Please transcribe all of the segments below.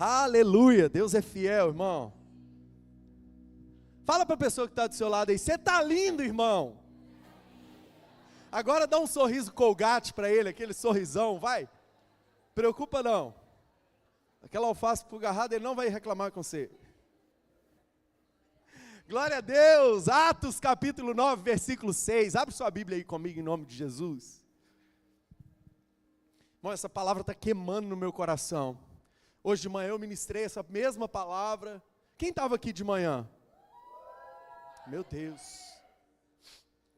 Aleluia, Deus é fiel, irmão. Fala para a pessoa que está do seu lado aí, você está lindo, irmão. Agora dá um sorriso Colgate para ele, aquele sorrisão, vai. Preocupa não. Aquela alface esfugarrada, ele não vai reclamar com você. Glória a Deus, Atos capítulo 9, versículo 6. Abre sua Bíblia aí comigo em nome de Jesus. Irmão, essa palavra está queimando no meu coração. Hoje de manhã eu ministrei essa mesma palavra. Quem estava aqui de manhã? Meu Deus.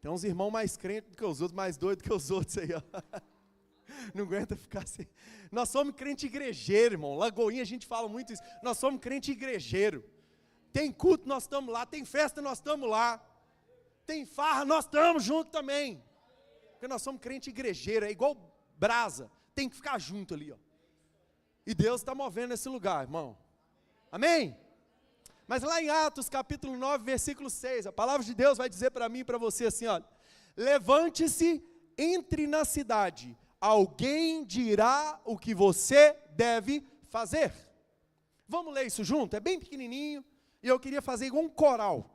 Tem uns irmãos mais crentes do que os outros, mais doidos do que os outros aí, ó. Não aguenta ficar assim. Nós somos crente igrejeiro, irmão. Lagoinha a gente fala muito isso. Nós somos crente igrejeiro. Tem culto, nós estamos lá. Tem festa, nós estamos lá. Tem farra, nós estamos juntos também. Porque nós somos crente igrejeiro. É igual brasa. Tem que ficar junto ali, ó. E Deus está movendo esse lugar, irmão. Amém? Mas lá em Atos capítulo 9, versículo 6, a palavra de Deus vai dizer para mim e para você assim, ó. Levante-se, entre na cidade. Alguém dirá o que você deve fazer. Vamos ler isso junto? É bem pequenininho. E eu queria fazer igual um coral.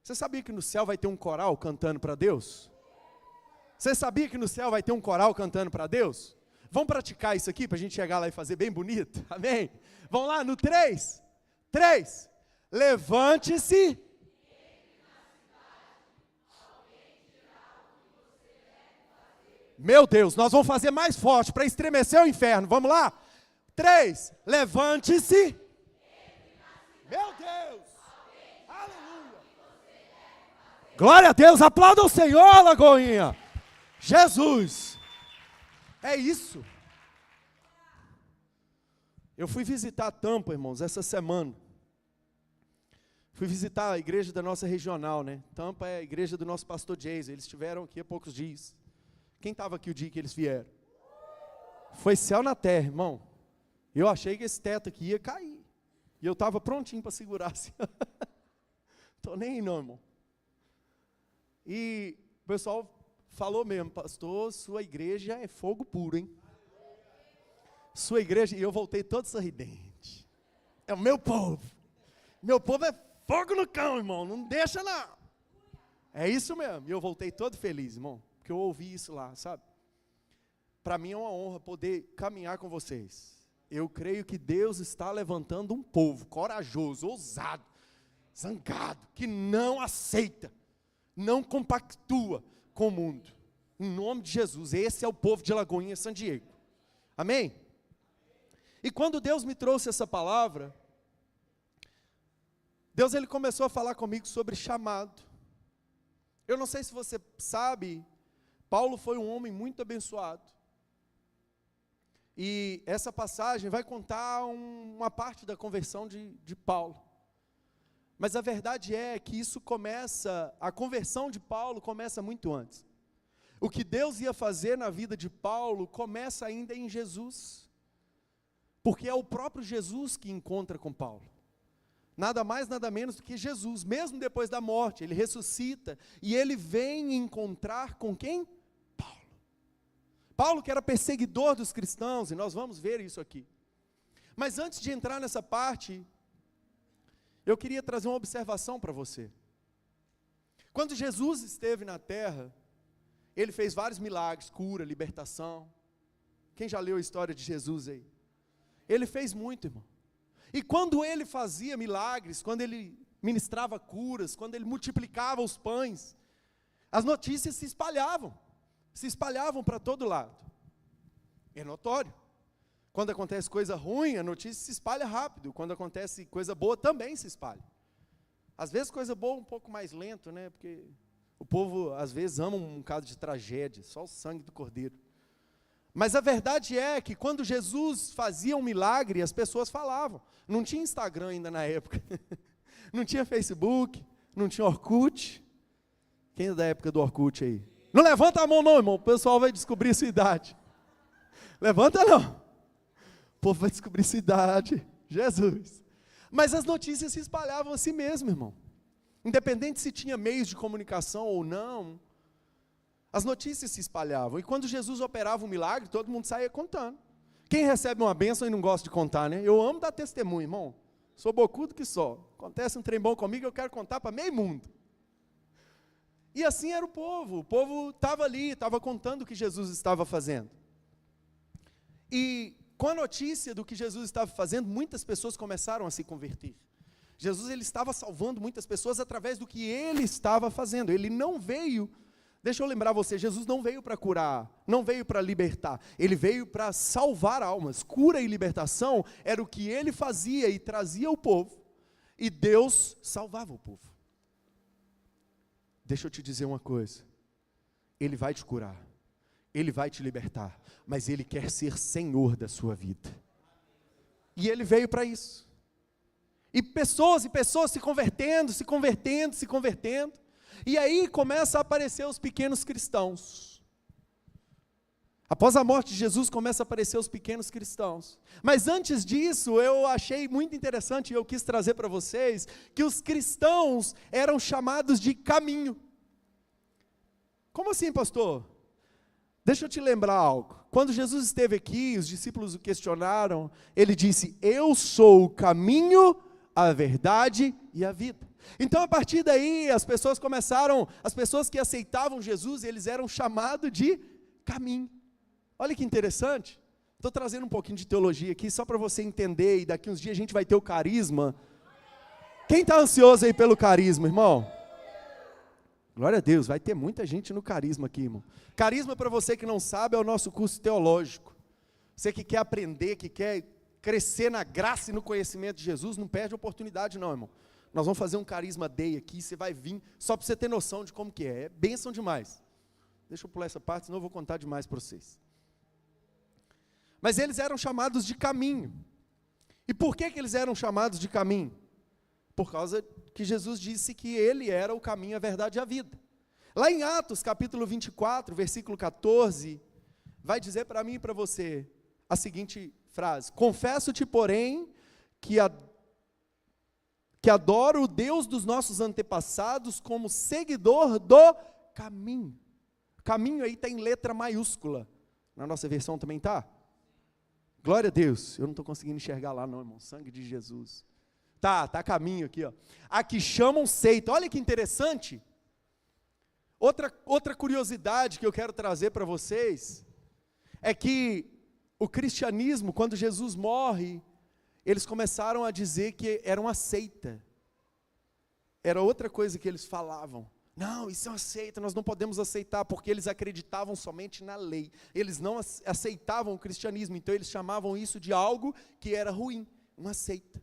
Você sabia que no céu vai ter um coral cantando para Deus? Você sabia que no céu vai ter um coral cantando para Deus? Vamos praticar isso aqui para a gente chegar lá e fazer bem bonito? Amém? Vamos lá, no 3. 3. Levante-se. Meu Deus, nós vamos fazer mais forte para estremecer o inferno. Vamos lá? 3. Levante-se. Meu Deus. Aleluia. Glória a Deus. Aplauda o Senhor, Lagoinha. Jesus. É isso. Eu fui visitar Tampa, irmãos, essa semana. Fui visitar a igreja da nossa regional, né? Tampa é a igreja do nosso pastor Jason. Eles estiveram aqui há poucos dias. Quem estava aqui o dia que eles vieram? Foi céu na terra, irmão. Eu achei que esse teto aqui ia cair. E eu estava prontinho para segurar assim. Estou nem aí não, irmão. E o pessoal falou mesmo, pastor, sua igreja é fogo puro, hein? Sua igreja, e eu voltei todo sorridente. É o meu povo. Meu povo é fogo no cão, irmão, não deixa não. É isso mesmo, e eu voltei todo feliz, irmão, porque eu ouvi isso lá, sabe? Para mim é uma honra poder caminhar com vocês. Eu creio que Deus está levantando um povo corajoso, ousado, zangado, que não aceita, não compactua com o mundo. Em nome de Jesus, esse é o povo de Lagoinha, San Diego. Amém? E quando Deus me trouxe essa palavra, Deus ele começou a falar comigo sobre chamado. Eu não sei se você sabe, Paulo foi um homem muito abençoado. E essa passagem vai contar uma parte da conversão de Paulo. Mas a verdade é que isso começa, a conversão de Paulo começa muito antes. O que Deus ia fazer na vida de Paulo começa ainda em Jesus. Porque é o próprio Jesus que encontra com Paulo. Nada mais, nada menos do que Jesus, mesmo depois da morte, ele ressuscita e ele vem encontrar com quem? Paulo. Paulo que era perseguidor dos cristãos, e nós vamos ver isso aqui. Mas antes de entrar nessa parte, eu queria trazer uma observação para você. Quando Jesus esteve na terra, ele fez vários milagres, cura, libertação. Quem já leu a história de Jesus aí? Ele fez muito, irmão. E quando ele fazia milagres, quando ele ministrava curas, quando ele multiplicava os pães, as notícias se espalhavam para todo lado. É notório. Quando acontece coisa ruim, a notícia se espalha rápido. Quando acontece coisa boa, também se espalha. Às vezes coisa boa um pouco mais lento, né? Porque o povo às vezes ama um caso de tragédia, só o sangue do cordeiro. Mas a verdade é que quando Jesus fazia um milagre, as pessoas falavam. Não tinha Instagram ainda na época. Não tinha Facebook, não tinha Orkut. Quem é da época do Orkut aí? Não levanta a mão não, irmão, o pessoal vai descobrir sua idade. Levanta não. O povo vai descobrir sua idade. Jesus. Mas as notícias se espalhavam assim mesmo, irmão. Independente se tinha meios de comunicação ou não, as notícias se espalhavam. E quando Jesus operava um milagre, todo mundo saía contando. Quem recebe uma bênção e não gosta de contar, né? Eu amo dar testemunho, irmão. Sou bocudo que só. Acontece um trem bom comigo, eu quero contar para meio mundo. E assim era o povo estava ali, estava contando o que Jesus estava fazendo. E com a notícia do que Jesus estava fazendo, muitas pessoas começaram a se converter. Jesus, ele estava salvando muitas pessoas através do que ele estava fazendo. Ele não veio, deixa eu lembrar você, Jesus não veio para curar, não veio para libertar, ele veio para salvar almas. Cura e libertação era o que ele fazia e trazia ao povo, e Deus salvava o povo. Deixa eu te dizer uma coisa, ele vai te curar, ele vai te libertar, mas ele quer ser Senhor da sua vida, e ele veio para isso. E pessoas se convertendo, e aí começa a aparecer os pequenos cristãos. Após a morte de Jesus, começa a aparecer os pequenos cristãos. Mas antes disso, eu achei muito interessante, e eu quis trazer para vocês, que os cristãos eram chamados de caminho. Como assim, pastor? Deixa eu te lembrar algo. Quando Jesus esteve aqui, os discípulos o questionaram, ele disse, eu sou o caminho, a verdade e a vida. Então a partir daí as pessoas que aceitavam Jesus, eles eram chamados de caminho. Olha que interessante, estou trazendo um pouquinho de teologia aqui, só para você entender, e daqui uns dias a gente vai ter o carisma. Quem está ansioso aí pelo carisma, irmão? Glória a Deus, vai ter muita gente no carisma aqui, irmão. Carisma, para você que não sabe, é o nosso curso teológico. Você que quer aprender, que quer crescer na graça e no conhecimento de Jesus, não perde a oportunidade não, irmão. Nós vamos fazer um carisma day aqui, você vai vir, só para você ter noção de como que é bênção demais. Deixa eu pular essa parte, senão eu vou contar demais para vocês. Mas eles eram chamados de caminho. E por que eles eram chamados de caminho? Por causa que Jesus disse que ele era o caminho, a verdade e a vida. Lá em Atos, capítulo 24, versículo 14, vai dizer para mim e para você a seguinte frase: confesso-te, porém, que adoro o Deus dos nossos antepassados como seguidor do caminho. Caminho aí está em letra maiúscula. Na nossa versão também está? Glória a Deus. Eu não estou conseguindo enxergar lá não, irmão. Sangue de Jesus. Tá caminho aqui, ó. A que chamam seita. Olha que interessante. Outra curiosidade que eu quero trazer para vocês é que o cristianismo, quando Jesus morre, eles começaram a dizer que era uma seita. Era outra coisa que eles falavam. Não, isso é uma seita, nós não podemos aceitar, porque eles acreditavam somente na lei. Eles não aceitavam o cristianismo, então eles chamavam isso de algo que era ruim, uma seita.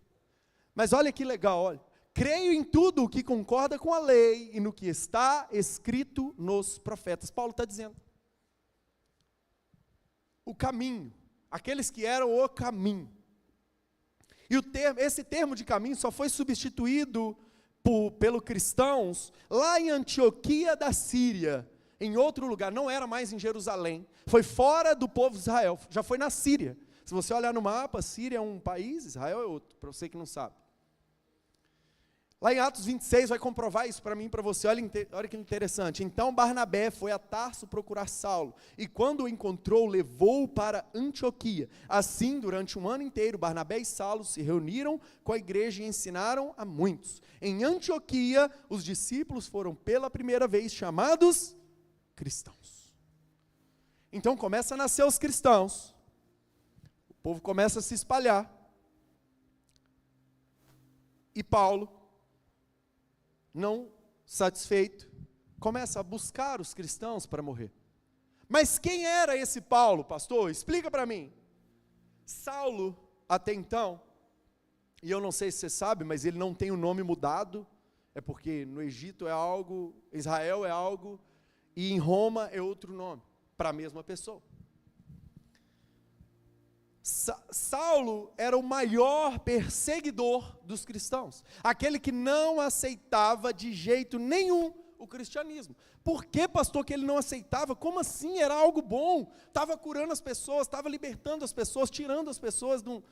Mas olha que legal, olha. Creio em tudo o que concorda com a lei e no que está escrito nos profetas. Paulo está dizendo. O caminho, aqueles que eram o caminho. E esse termo de caminho só foi substituído pelos cristãos lá em Antioquia da Síria, em outro lugar, não era mais em Jerusalém, foi fora do povo de Israel, já foi na Síria. Se você olhar no mapa, Síria é um país, Israel é outro, para você que não sabe. Lá em Atos 26 vai comprovar isso para mim e para você, olha que interessante. Então Barnabé foi a Tarso procurar Saulo, e quando o encontrou, levou-o para Antioquia. Assim, durante um ano inteiro, Barnabé e Saulo se reuniram com a igreja e ensinaram a muitos. Em Antioquia, os discípulos foram pela primeira vez chamados cristãos. Então começa a nascer os cristãos, o povo começa a se espalhar, e Paulo, não satisfeito, começa a buscar os cristãos para morrer. Mas quem era esse Paulo, pastor? Explica para mim. Saulo, até então, e eu não sei se você sabe, mas ele não tem o nome mudado, é porque no Egito é algo, Israel é algo, e em Roma é outro nome, para a mesma pessoa. Saulo era o maior perseguidor dos cristãos, aquele que não aceitava de jeito nenhum o cristianismo. Por que, pastor, que ele não aceitava? Como assim? Era algo bom, estava curando as pessoas, estava libertando as pessoas, tirando as pessoas do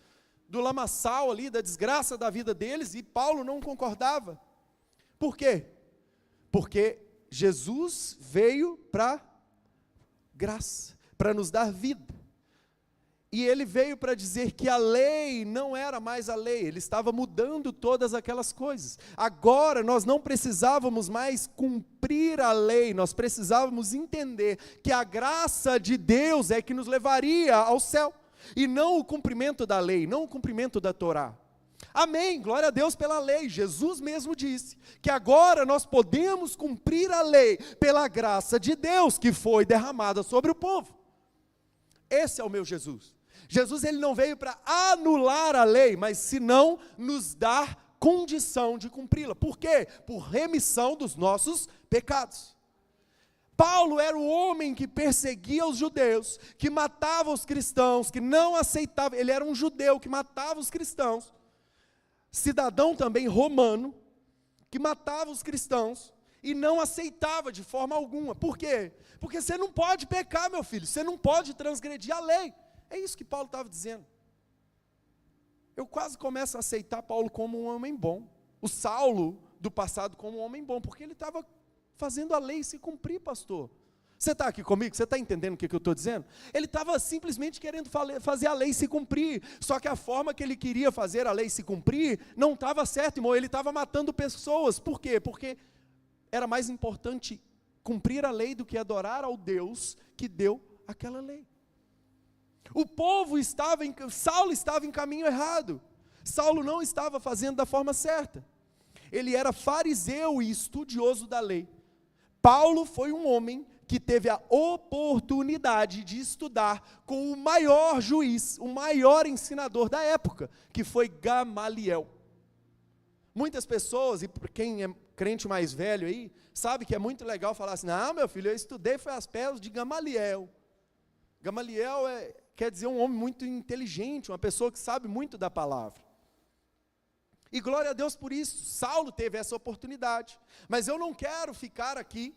lamaçal ali, da desgraça da vida deles, e Paulo não concordava. Por quê? Porque Jesus veio para graça, para nos dar vida. E ele veio para dizer que a lei não era mais a lei, ele estava mudando todas aquelas coisas. Agora nós não precisávamos mais cumprir a lei, nós precisávamos entender que a graça de Deus é que nos levaria ao céu, e não o cumprimento da lei, não o cumprimento da Torá. Amém, glória a Deus pela lei. Jesus mesmo disse que agora nós podemos cumprir a lei pela graça de Deus que foi derramada sobre o povo. Esse é o meu Jesus. Jesus, ele não veio para anular a lei, mas senão nos dar condição de cumpri-la. Por quê? Por remissão dos nossos pecados. Paulo era o homem que perseguia os judeus, que matava os cristãos, que não aceitava, ele era um judeu que matava os cristãos, cidadão também romano, que matava os cristãos, e não aceitava de forma alguma. Por quê? Porque você não pode pecar, meu filho, você não pode transgredir a lei. É isso que Paulo estava dizendo. Eu quase começo a aceitar Paulo como um homem bom, o Saulo do passado como um homem bom, porque ele estava fazendo a lei se cumprir, pastor. Você está aqui comigo? Você está entendendo o que eu estou dizendo? Ele estava simplesmente querendo fazer a lei se cumprir, só que a forma que ele queria fazer a lei se cumprir não estava certo, irmão. Ele estava matando pessoas. Por quê? Porque era mais importante cumprir a lei do que adorar ao Deus que deu aquela lei. O povo Saulo estava em caminho errado. Saulo não estava fazendo da forma certa. Ele era fariseu e estudioso da lei. Paulo foi um homem que teve a oportunidade de estudar com o maior juiz, o maior ensinador da época, que foi Gamaliel. Muitas pessoas, e quem é crente mais velho aí, sabe que é muito legal falar assim: não, meu filho, eu estudei, foi às pés de Gamaliel. Gamaliel quer dizer um homem muito inteligente, uma pessoa que sabe muito da palavra. E glória a Deus por isso. Saulo teve essa oportunidade, mas eu não quero ficar aqui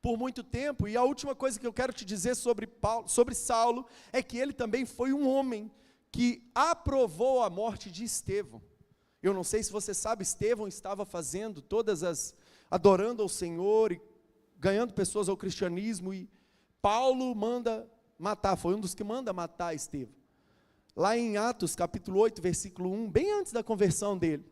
por muito tempo. E a última coisa que eu quero te dizer sobre Saulo, é que ele também foi um homem que aprovou a morte de Estevão. Eu não sei se você sabe, Estevão estava fazendo adorando ao Senhor e ganhando pessoas ao cristianismo, e Paulo manda matar, foi um dos que manda matar Estevão. Lá em Atos capítulo 8, versículo 1, bem antes da conversão dele,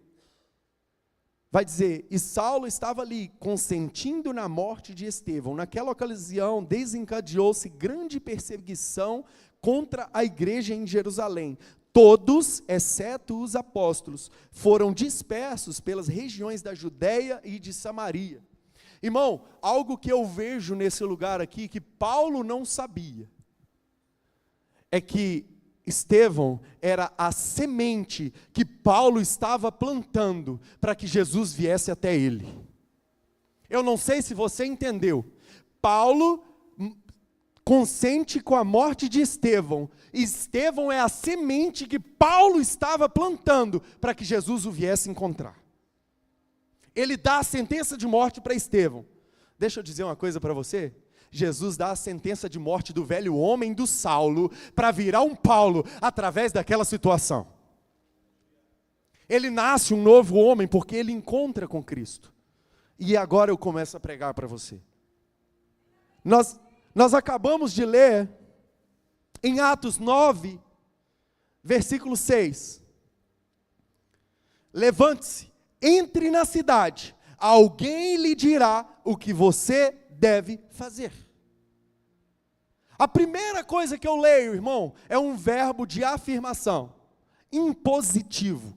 vai dizer: e Saulo estava ali, consentindo na morte de Estevão. Naquela ocasião, desencadeou-se grande perseguição contra a igreja em Jerusalém. Todos, exceto os apóstolos, foram dispersos pelas regiões da Judéia e de Samaria. Irmão, algo que eu vejo nesse lugar aqui, que Paulo não sabia, é que Estevão era a semente que Paulo estava plantando para que Jesus viesse até ele. Eu não sei se você entendeu. Paulo consente com a morte de Estevão. Estevão é a semente que Paulo estava plantando para que Jesus o viesse encontrar. Ele dá a sentença de morte para Estevão. Deixa eu dizer uma coisa para você. Jesus dá a sentença de morte do velho homem do Saulo para virar um Paulo através daquela situação. Ele nasce um novo homem porque ele encontra com Cristo. E agora eu começo a pregar para você. Nós acabamos de ler em Atos 9, versículo 6. Levante-se, entre na cidade, alguém lhe dirá o que você deve fazer. A primeira coisa que eu leio, irmão, é um verbo de afirmação, impositivo.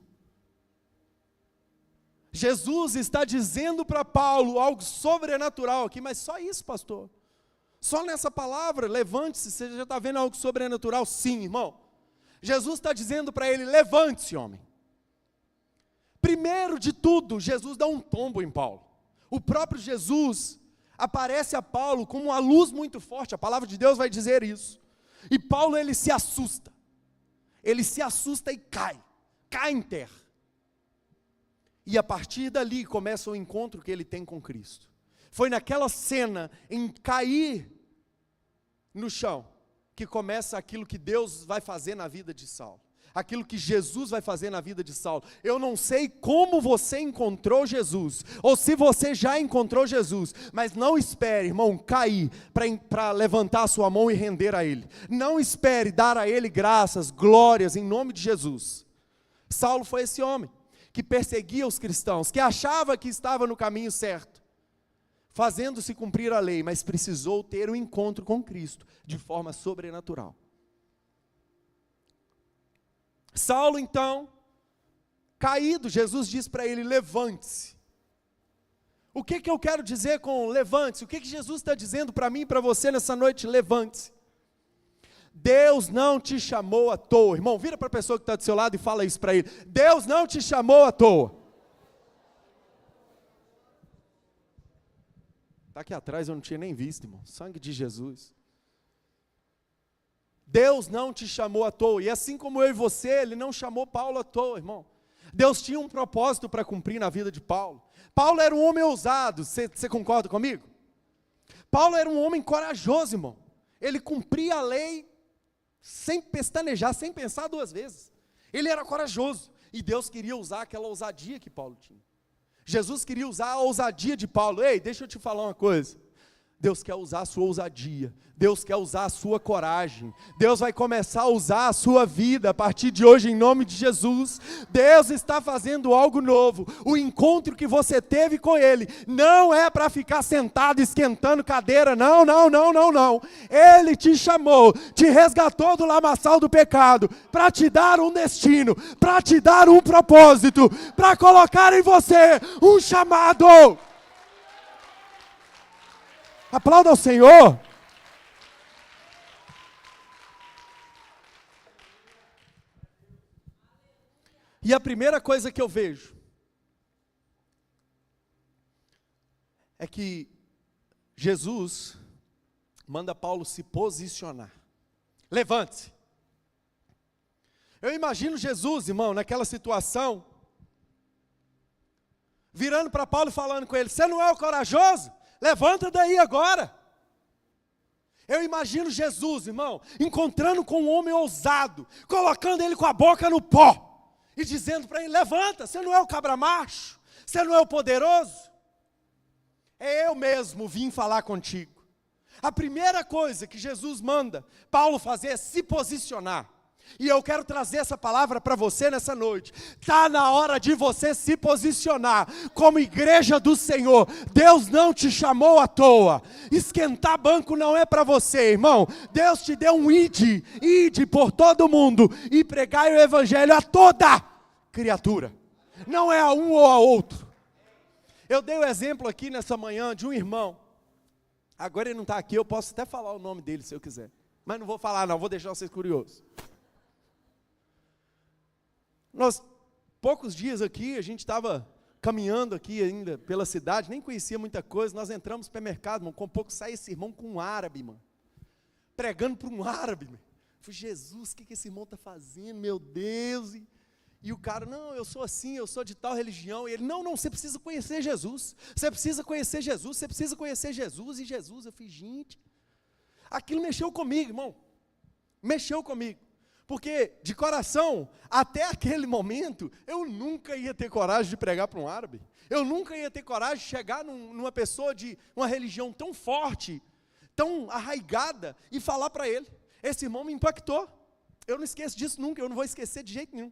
Jesus está dizendo para Paulo algo sobrenatural aqui, mas só isso, pastor? Só nessa palavra, levante-se, você já está vendo algo sobrenatural? Sim, irmão. Jesus está dizendo para ele: levante-se, homem. Primeiro de tudo, Jesus dá um tombo em Paulo. O próprio Jesus aparece a Paulo como uma luz muito forte, a palavra de Deus vai dizer isso. E Paulo, ele se assusta e cai em terra. E a partir dali começa o encontro que ele tem com Cristo. Foi naquela cena em cair no chão que começa aquilo que Deus vai fazer na vida de Saulo. aquilo que Jesus vai fazer na vida de Saulo. Eu não sei como você encontrou Jesus, ou se você já encontrou Jesus, mas não espere, irmão, cair para levantar a sua mão e render a Ele. Não espere dar a Ele graças, glórias, em nome de Jesus. Saulo foi esse homem que perseguia os cristãos, que achava que estava no caminho certo, fazendo-se cumprir a lei, mas precisou ter um encontro com Cristo de forma sobrenatural. Saulo, então, caído, Jesus diz para ele: levante-se. O que eu quero dizer com levante-se? O que Jesus está dizendo para mim e para você nessa noite? Levante-se. Deus não te chamou à toa. Irmão, vira para a pessoa que está do seu lado e fala isso para ele: Deus não te chamou à toa. Está aqui atrás, eu não tinha nem visto, irmão. Sangue de Jesus. Deus não te chamou à toa, e assim como eu e você, Ele não chamou Paulo à toa, irmão. Deus tinha um propósito para cumprir na vida de Paulo. Paulo era um homem ousado, você concorda comigo? Paulo era um homem corajoso, irmão. Ele cumpria a lei sem pestanejar, sem pensar duas vezes. Ele era corajoso, e Deus queria usar aquela ousadia que Paulo tinha. Jesus queria usar a ousadia de Paulo. Ei, deixa eu te falar uma coisa. Deus quer usar a sua ousadia, Deus quer usar a sua coragem, Deus vai começar a usar a sua vida a partir de hoje em nome de Jesus. Deus está fazendo algo novo. O encontro que você teve com Ele não é para ficar sentado esquentando cadeira, não. Ele te chamou, te resgatou do lamaçal do pecado, para te dar um destino, para te dar um propósito, para colocar em você um chamado. Aplauda ao Senhor. E a primeira coisa que eu vejo é que Jesus manda Paulo se posicionar. Levante-se. Eu imagino Jesus, irmão, naquela situação, virando para Paulo e falando com ele: você não é o corajoso? Levanta daí agora. Eu imagino Jesus, irmão, encontrando com um homem ousado, colocando ele com a boca no pó, e dizendo para ele: levanta, você não é o cabra macho, você não é o poderoso, é eu mesmo vim falar contigo. A primeira coisa que Jesus manda Paulo fazer é se posicionar. E eu quero trazer essa palavra para você nessa noite. Está na hora de você se posicionar como igreja do Senhor. Deus não te chamou à toa. Esquentar banco não é para você, irmão. Deus te deu um ide por todo mundo e pregai o evangelho a toda criatura. Não é a um ou a outro. Eu dei o exemplo aqui nessa manhã de um irmão. Agora ele não está aqui, eu posso até falar o nome dele se eu quiser. Mas não vou falar não, vou deixar vocês curiosos. Nós, poucos dias aqui, a gente estava caminhando aqui ainda pela cidade, nem conhecia muita coisa, nós entramos no supermercado, irmão, com pouco sai esse irmão com um árabe, mano, pregando para um árabe, mano. Eu falei: Jesus, o que esse irmão está fazendo, meu Deus? E o cara: não, eu sou assim, eu sou de tal religião. E ele: não, você precisa conhecer Jesus, você precisa conhecer Jesus, você precisa conhecer Jesus. E Jesus, eu falei: gente, aquilo mexeu comigo, irmão, mexeu comigo. Porque, de coração, até aquele momento, eu nunca ia ter coragem de pregar para um árabe. Eu nunca ia ter coragem de chegar numa pessoa de uma religião tão forte, tão arraigada, e falar para ele. Esse irmão me impactou. Eu não esqueço disso nunca, eu não vou esquecer de jeito nenhum.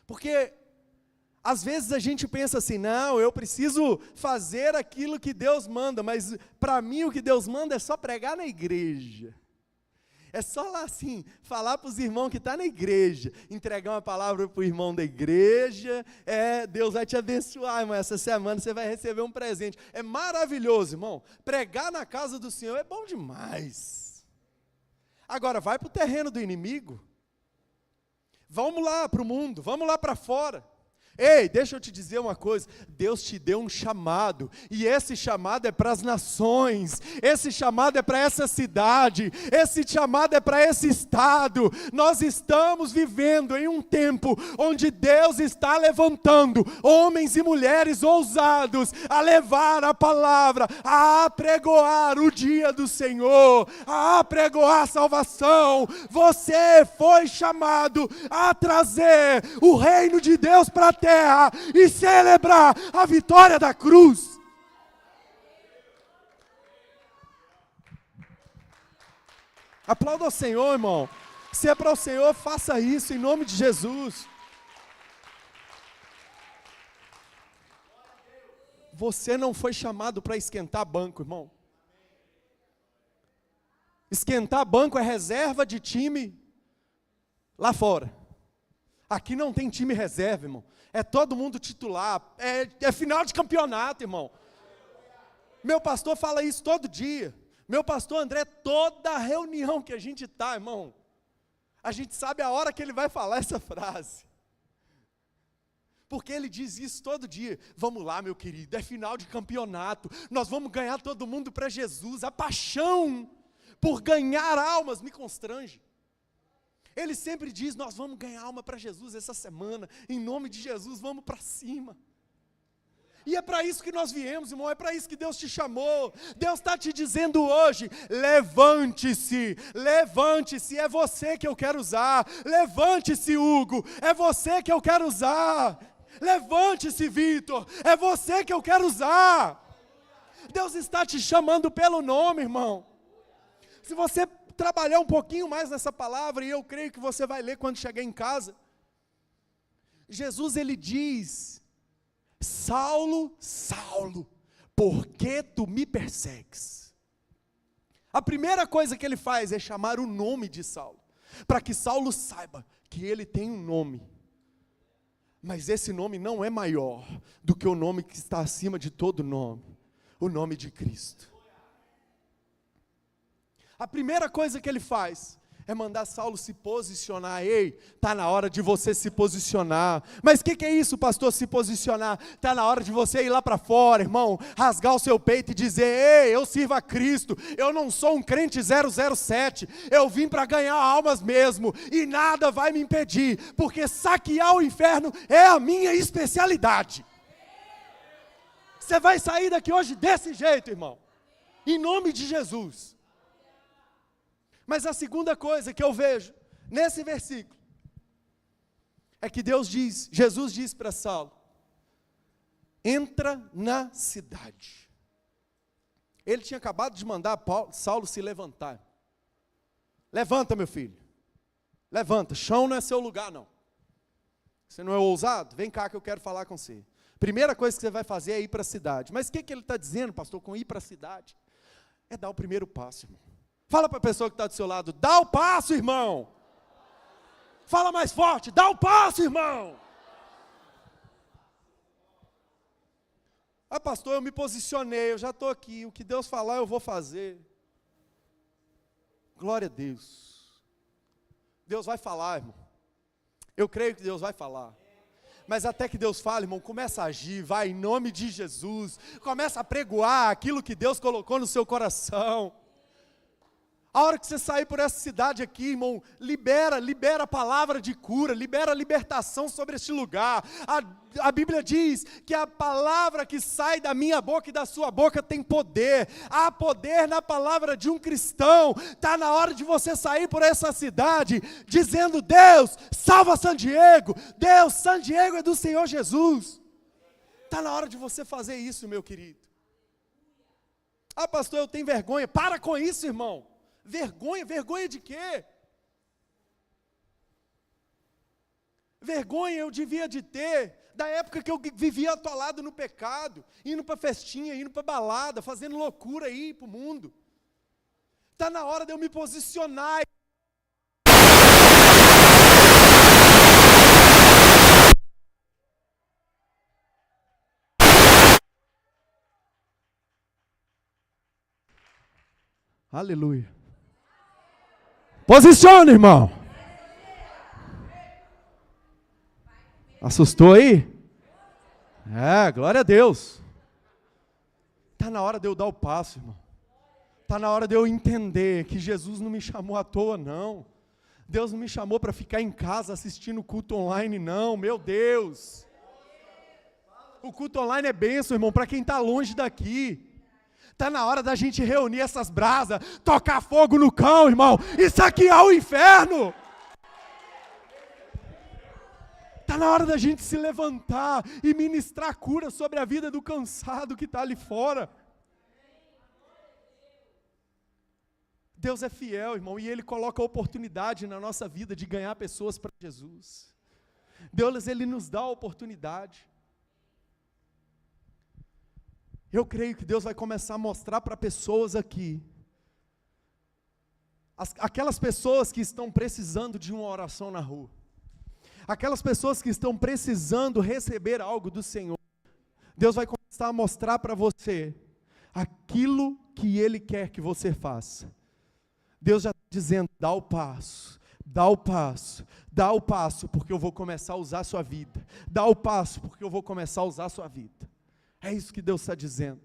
Porque, às vezes a gente pensa assim: não, eu preciso fazer aquilo que Deus manda, mas para mim o que Deus manda é só pregar na igreja. É só lá assim, falar para os irmãos que estão na igreja, entregar uma palavra para o irmão da igreja, Deus vai te abençoar, irmão, essa semana você vai receber um presente. É maravilhoso, irmão, pregar na casa do Senhor é bom demais. Agora, vai para o terreno do inimigo, vamos lá para o mundo, vamos lá para fora, Ei, deixa eu te dizer uma coisa, Deus te deu um chamado, e esse chamado é para as nações, esse chamado é para essa cidade, esse chamado é para esse estado. Nós estamos vivendo em um tempo onde Deus está levantando homens e mulheres ousados a levar a palavra, a apregoar o dia do Senhor, a apregoar a salvação. Você foi chamado a trazer o reino de Deus para a terra e celebrar a vitória da cruz. Aplauda ao Senhor, irmão. Se é para o Senhor, faça isso em nome de Jesus. Você não foi chamado para esquentar banco, irmão. Esquentar banco é reserva de time lá fora. Aqui não tem time reserva, irmão. É todo mundo titular. É final de campeonato, irmão. Meu pastor fala isso todo dia. Meu pastor André, toda reunião que a gente está, irmão, a gente sabe a hora que ele vai falar essa frase. Porque ele diz isso todo dia. Vamos lá, meu querido, é final de campeonato. Nós vamos ganhar todo mundo para Jesus. A paixão por ganhar almas me constrange. Ele sempre diz, nós vamos ganhar alma para Jesus essa semana, em nome de Jesus, vamos para cima. E é para isso que nós viemos, irmão, é para isso que Deus te chamou. Deus está te dizendo hoje, levante-se, levante-se, é você que eu quero usar. Levante-se, Hugo, é você que eu quero usar. Levante-se, Vitor, é você que eu quero usar. Deus está te chamando pelo nome, irmão. Se você trabalhar um pouquinho mais nessa palavra, e eu creio que você vai ler quando chegar em casa, Jesus ele diz, Saulo, Saulo, por que tu me persegues? A primeira coisa que ele faz é chamar o nome de Saulo, para que Saulo saiba que ele tem um nome, mas esse nome não é maior do que o nome que está acima de todo nome, o nome de Cristo. A primeira coisa que ele faz é mandar Saulo se posicionar. Ei, está na hora de você se posicionar. Mas o que é isso, pastor, se posicionar? Está na hora de você ir lá para fora, irmão, rasgar o seu peito e dizer, ei, eu sirvo a Cristo, eu não sou um crente 007, eu vim para ganhar almas mesmo, e nada vai me impedir, porque saquear o inferno é a minha especialidade. Você vai sair daqui hoje desse jeito, irmão, em nome de Jesus. Mas a segunda coisa que eu vejo nesse versículo é que Jesus diz para Saulo, entra na cidade. Ele tinha acabado de mandar Saulo se levantar. Levanta, meu filho, levanta, chão não é seu lugar não. Você não é ousado? Vem cá que eu quero falar com você. Primeira coisa que você vai fazer é ir para a cidade. Mas o que ele está dizendo, pastor, com ir para a cidade? É dar o primeiro passo, irmão. Fala para a pessoa que está do seu lado, dá o passo, irmão. Fala mais forte, dá o passo, irmão. Ah, pastor, eu me posicionei, eu já estou aqui, o que Deus falar eu vou fazer. Glória a Deus. Deus vai falar, irmão. Eu creio que Deus vai falar. Mas até que Deus fale, irmão, começa a agir, vai em nome de Jesus. Começa a pregoar aquilo que Deus colocou no seu coração. A hora que você sair por essa cidade aqui, irmão, libera a palavra de cura, libera a libertação sobre este lugar. A Bíblia diz que a palavra que sai da minha boca e da sua boca tem poder. Há poder na palavra de um cristão. Está na hora de você sair por essa cidade, dizendo, Deus, salva San Diego. Deus, San Diego é do Senhor Jesus. Está na hora de você fazer isso, meu querido. Ah, pastor, eu tenho vergonha. Para com isso, irmão. Vergonha de quê? Vergonha eu devia de ter, da época que eu vivia atolado no pecado, indo para festinha, indo para balada, fazendo loucura aí para o mundo. Está na hora de eu me posicionar. Aleluia. Posiciona, irmão. Assustou aí? Glória a Deus. Está na hora de eu dar o passo, irmão. Está na hora de eu entender que Jesus não me chamou à toa, não. Deus não me chamou para ficar em casa assistindo culto online, não. Meu Deus. O culto online é bênção, irmão, para quem está longe daqui. Está na hora da gente reunir essas brasas, tocar fogo no cão, irmão, e saquear o inferno. Está na hora da gente se levantar e ministrar cura sobre a vida do cansado que está ali fora. Deus é fiel, irmão, e Ele coloca a oportunidade na nossa vida de ganhar pessoas para Jesus. Deus, Ele nos dá a oportunidade. Eu creio que Deus vai começar a mostrar para pessoas aqui, aquelas pessoas que estão precisando de uma oração na rua, aquelas pessoas que estão precisando receber algo do Senhor. Deus vai começar a mostrar para você aquilo que Ele quer que você faça. Deus já está dizendo, dá o passo, dá o passo, dá o passo, porque eu vou começar a usar a sua vida. Dá o passo, porque eu vou começar a usar a sua vida. É isso que Deus está dizendo.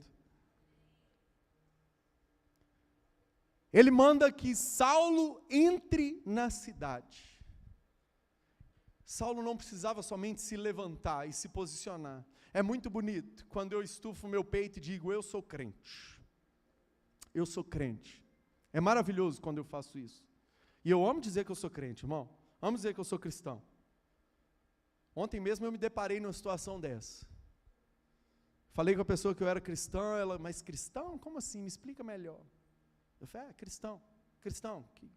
Ele manda que Saulo entre na cidade. Saulo não precisava somente se levantar e se posicionar. É muito bonito quando eu estufo o meu peito e digo, eu sou crente. Eu sou crente. É maravilhoso quando eu faço isso. E eu amo dizer que eu sou crente, irmão. Amo dizer que eu sou cristão. Ontem mesmo eu me deparei numa situação dessa. Falei com a pessoa que eu era cristão, ela, mas cristão? Como assim? Me explica melhor. Eu falei, cristão que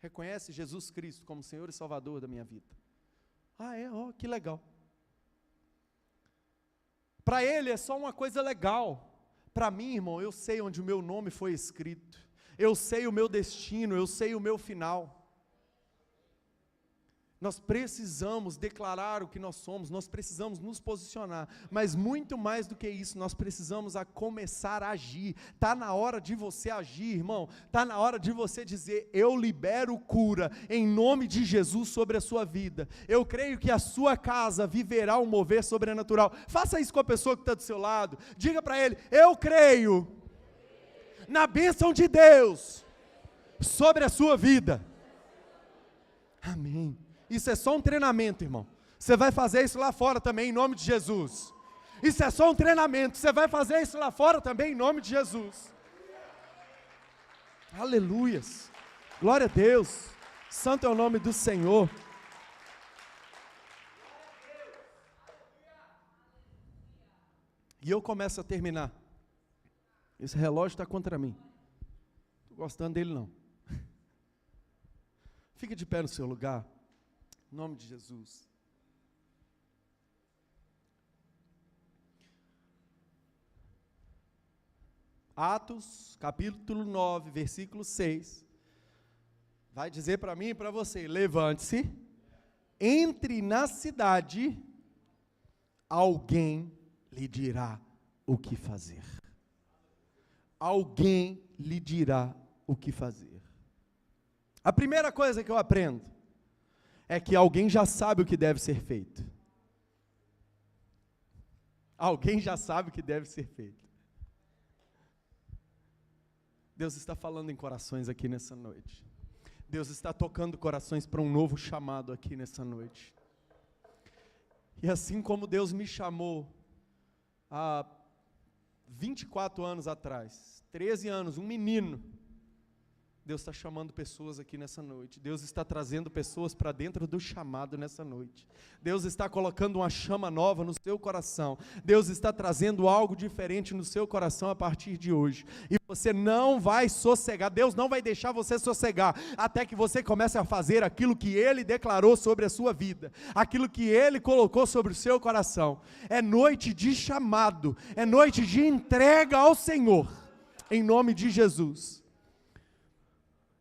reconhece Jesus Cristo como Senhor e Salvador da minha vida. Que legal. Para ele é só uma coisa legal. Para mim, irmão, eu sei onde o meu nome foi escrito. Eu sei o meu destino, eu sei o meu final. Nós precisamos declarar o que nós somos, nós precisamos nos posicionar, mas muito mais do que isso, nós precisamos começar a agir. Está na hora de você agir, irmão, está na hora de você dizer, eu libero cura, em nome de Jesus sobre a sua vida. Eu creio que a sua casa viverá um mover sobrenatural. Faça isso com a pessoa que está do seu lado, diga para ele, eu creio na bênção de Deus sobre a sua vida. Amém. Isso é só um treinamento, irmão. Você vai fazer isso lá fora também, em nome de Jesus. Isso é só um treinamento. Você vai fazer isso lá fora também, em nome de Jesus. Aleluias. Glória a Deus. Santo é o nome do Senhor. E eu começo a terminar. Esse relógio está contra mim. Não estou gostando dele, não. Fica de pé no seu lugar. Em nome de Jesus. Atos, capítulo 9, versículo 6. Vai dizer para mim e para você, levante-se, entre na cidade, alguém lhe dirá o que fazer. Alguém lhe dirá o que fazer. A primeira coisa que eu aprendo é que alguém já sabe o que deve ser feito. Alguém já sabe o que deve ser feito. Deus está falando em corações aqui nessa noite. Deus está tocando corações para um novo chamado aqui nessa noite. E assim como Deus me chamou há 24 anos atrás, 13 anos, um menino, Deus está chamando pessoas aqui nessa noite. Deus está trazendo pessoas para dentro do chamado nessa noite. Deus está colocando uma chama nova no seu coração. Deus está trazendo algo diferente no seu coração a partir de hoje. E você não vai sossegar. Deus não vai deixar você sossegar até que você comece a fazer aquilo que Ele declarou sobre a sua vida. Aquilo que Ele colocou sobre o seu coração. É noite de chamado. É noite de entrega ao Senhor. Em nome de Jesus.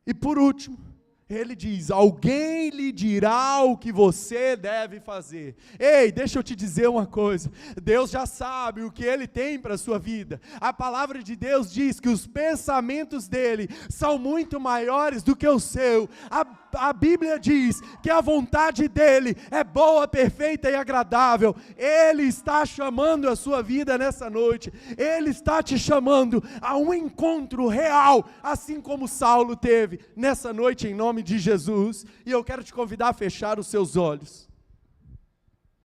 E por último, ele diz, alguém lhe dirá o que você deve fazer. Ei, deixa eu te dizer uma coisa, Deus já sabe o que Ele tem para a sua vida. A palavra de Deus diz que os pensamentos dele são muito maiores do que o seu. A Bíblia diz que a vontade dEle é boa, perfeita e agradável. Ele está chamando a sua vida nessa noite. Ele está te chamando a um encontro real, assim como Saulo teve nessa noite, em nome de Jesus. E eu quero te convidar a fechar os seus olhos.